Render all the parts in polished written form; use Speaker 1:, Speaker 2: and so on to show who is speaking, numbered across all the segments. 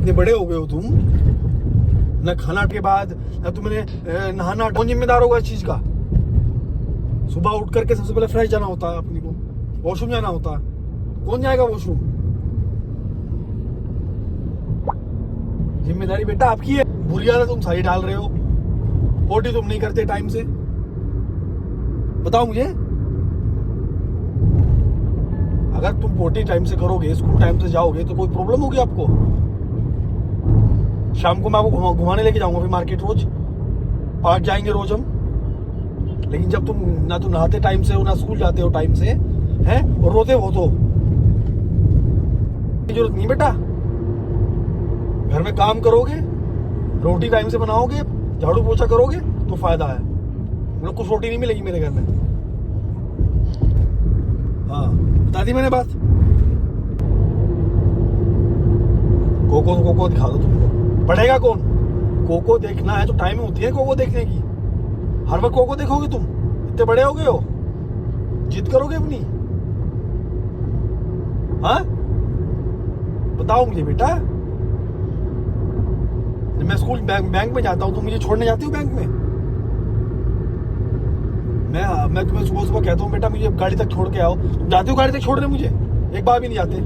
Speaker 1: इतने बड़े हो गए हो तुम, न खाना के बाद न तुमने नहाना, कौन जिम्मेदार होगा इस चीज का? सुबह उठ करके सबसे पहले फ्रेश जाना होता है, अपनी को वॉशरूम जाना होता है। कौन जाएगा वॉशरूम? जिम्मेदारी बेटा आपकी है। बुरी आदत तुम सारी डाल रहे हो, पोटी तुम नहीं करते टाइम से। बताओ मुझे, अगर तुम पोटी टाइम से करोगे, स्कूल टाइम से जाओगे, तो कोई प्रॉब्लम होगी आपको? शाम को मैं आपको घुमाने लेके जाऊंगा फिर मार्केट, रोज पार्क जाएंगे रोज हम। लेकिन जब तुम ना तो नहाते टाइम से हो, ना स्कूल जाते हो टाइम से, हैं, और रोते हो तो जरूरत नहीं बेटा। घर में काम करोगे, रोटी टाइम से बनाओगे, झाड़ू पोछा करोगे तो फायदा है। मतलब कुछ रोटी नहीं मिलेगी मेरे घर में। हाँ, बता दी मैंने बात। कोको दिखा दो तुमको, पढ़ेगा कौन? कोको देखना है तो टाइम होती है कोको देखने की। हर वक्त कोको देखोगे तुम? इतने बड़े हो गए हो, जिद करोगे अपनी? हाँ, बताओ मुझे बेटा। जब मैं स्कूल बैंक में जाता हूँ, तुम मुझे छोड़ने जाती हो बैंक में? मैं तुम्हें सुबह सुबह कहता हूँ बेटा मुझे गाड़ी तक छोड़ के आओ, तुम जाते हो गाड़ी तक छोड़ने मुझे? एक बार भी नहीं जाते।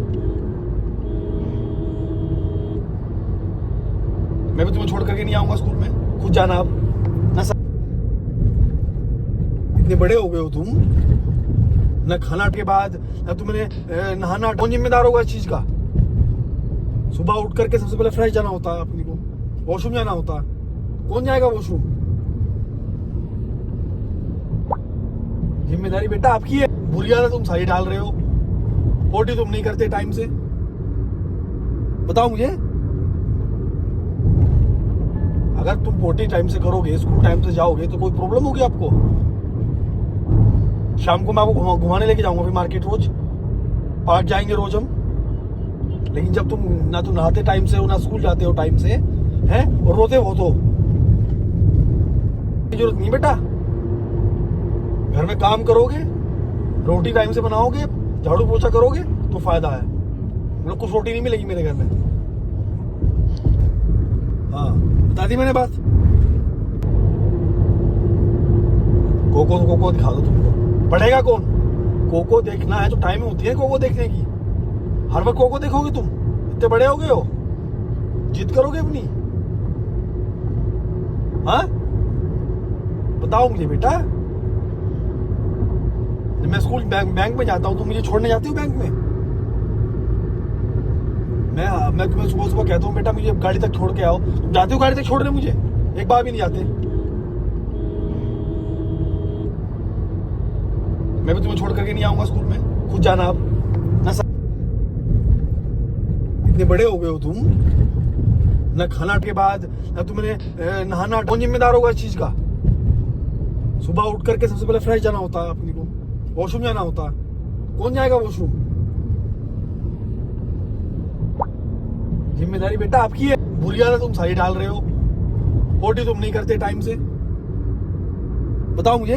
Speaker 1: मैं भी तुम्हें छोड़ करके नहीं आऊंगा स्कूल में, खुद जाना आप ना। इतने बड़े हो गए हो तुम, न खाना के बाद न तुमने नहाना, कौन जिम्मेदार होगा इस चीज का? सुबह उठ करके सबसे पहले फ्रेश जाना होता है, अपनी को वॉशरूम जाना होता है। कौन जाएगा वॉशरूम? जिम्मेदारी बेटा आपकी है। बुरी आदत तुम सारी डाल रहे हो, पोटी तुम नहीं करते टाइम से। बताओ मुझे, अगर तुम पोटी टाइम से करोगे, स्कूल टाइम से जाओगे, तो कोई प्रॉब्लम होगी आपको? शाम को मैं आपको घुमाने लेके जाऊंगा फिर मार्केट, रोज पार्क जाएंगे रोज हम। लेकिन जब तुम ना तो नहाते टाइम से हो, ना स्कूल जाते हो टाइम से, हैं, और रोते हो तो जरूरत नहीं बेटा। घर में काम करोगे, रोटी टाइम से बनाओगे, झाड़ू पोछा करोगे तो फायदा है। मतलब कुछ रोटी नहीं मिलेगी मेरे घर में। हाँ, बता दी मैंने बात। कोको दिखा दो तुमको, पढ़ेगा कौन? कोको देखना है तो टाइम होती है कोको देखने की। हर वक्त कोको देखोगे तुम? इतने बड़े हो गए हो, जिद करोगे अपनी? हाँ, बताओ मुझे बेटा। जब मैं स्कूल बैंक में जाता हूँ, तुम मुझे छोड़ने जाती हो बैंक में? मैं तुम्हें सुबह सुबह कहता हूँ बेटा मुझे गाड़ी तक छोड़ के आओ, तुम जाते हो गाड़ी तक छोड़ने मुझे? एक बार भी नहीं जाते। मैं भी तुम्हें छोड़ करके नहीं आऊंगा स्कूल में, खुद जाना आप ना। इतने बड़े हो गए हो तुम, न खाना के बाद न तुमने नहाना, कौन जिम्मेदार होगा इस चीज का? सुबह उठ करके सबसे पहले फ्रेश जाना होता है, अपनी को वॉशरूम जाना होता है। कौन जाएगा वॉशरूम? जिम्मेदारी बेटा आपकी है। बुरी आदत तुम सारी डाल रहे हो, पोटी तुम नहीं करते टाइम से। बताओ मुझे,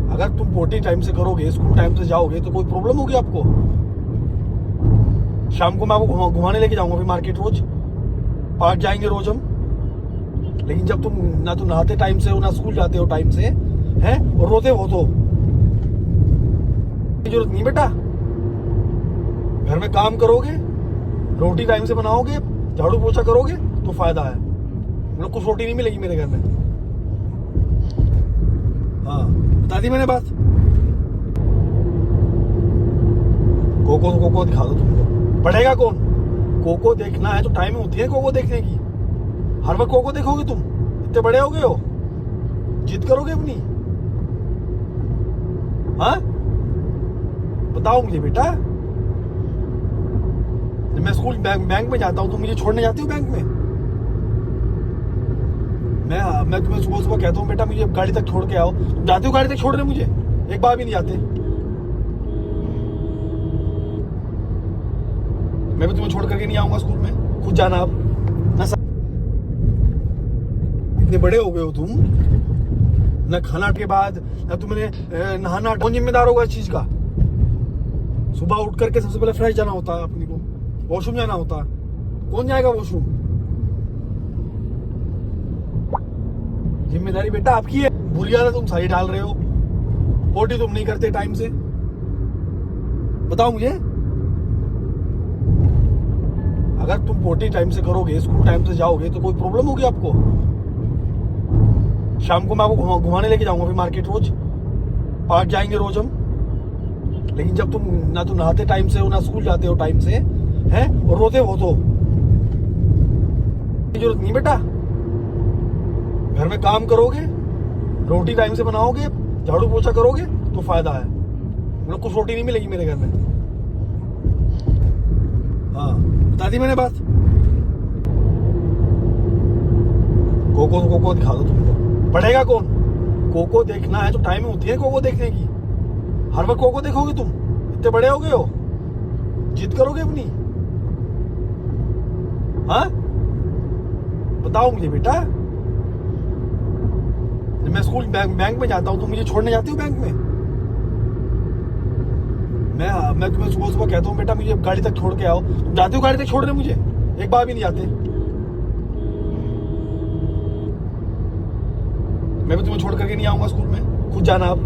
Speaker 1: अगर तुम पोटी टाइम से करोगे, स्कूल टाइम से जाओगे, तो कोई प्रॉब्लम होगी आपको? शाम को मैं आपको घुमाने लेके जाऊंगा फिर मार्केट, रोज पार्क जाएंगे रोज हम। लेकिन जब तुम ना तो नहाते टाइम से हो, ना स्कूल जाते हो टाइम से, हैं, और रोते हो तो जरूरत नहीं बेटा। घर में काम करोगे, रोटी टाइम से बनाओगे, झाड़ू पोछा करोगे तो फायदा है। मतलब कुछ रोटी नहीं मिलेगी मेरे घर में। हाँ, बता दी मैंने बात। कोको दिखा दो तुमको, पढ़ेगा कौन? कोको देखना है तो टाइम होती है कोको देखने की। हर वक्त कोको देखोगे तुम? इतने बड़े हो गए हो, जिद करोगे अपनी? हाँ, बताओ मुझे बेटा। जब मैं स्कूल बैंक में जाता हूँ, तुम मुझे छोड़ने जाती हो बैंक में? मैं तुम्हें सुबह सुबह कहता हूँ बेटा मुझे गाड़ी तक छोड़ के आओ, तुम जाते हो गाड़ी तक छोड़ने मुझे? एक बार भी नहीं जाते। मैं भी तुम्हें छोड़ करके नहीं आऊंगा स्कूल में, खुद जाना आप ना। इतने बड़े हो गए हो तुम, न खाना के बाद न तुमने नहाना, कौन जिम्मेदार होगा इस चीज का? सुबह उठ करके सबसे पहले फ्रेश जाना होता है, अपनी को वॉशरूम जाना होता, कौन जाएगा वॉशरूम? जिम्मेदारी बेटा आपकी है। बुरी आदत तुम सारी डाल रहे हो, पोटी तुम नहीं करते टाइम से। बताओ मुझे, अगर तुम पोटी टाइम से करोगे, स्कूल टाइम से जाओगे, तो कोई प्रॉब्लम होगी आपको? शाम को मैं आपको घुमाने लेके जाऊंगा फिर मार्केट, रोज पार्क जाएंगे रोज हम। लेकिन जब तुम ना तो नहाते टाइम से हो, ना स्कूल जाते हो टाइम से, हैं, और रोते हो तो जरूरत नहीं बेटा। घर में काम करोगे, रोटी टाइम से बनाओगे, झाड़ू पोछा करोगे तो फायदा है। मतलब कुछ रोटी नहीं मिलेगी मेरे घर में। हाँ, बता दी मैंने बात। कोको दिखा दो तुमको, पढ़ेगा कौन? कोको देखना है तो टाइम होती है कोको देखने की। हर वक्त कोको देखोगे तुम? इतने बड़े हो गए हो, जिद करोगे अपनी? हाँ, बताओ मुझे बेटा। जब मैं स्कूल बैंक में जाता हूँ, तुम मुझे छोड़ने जाती हो बैंक में? मैं तुम्हें सुबह सुबह कहता हूँ बेटा मुझे गाड़ी तक छोड़ के आओ, तुम जाते हो गाड़ी तक छोड़ने? मुझे एक बार भी नहीं जाते। मैं भी तुम्हें छोड़ करके नहीं आऊंगा स्कूल में, खुद जाना आप।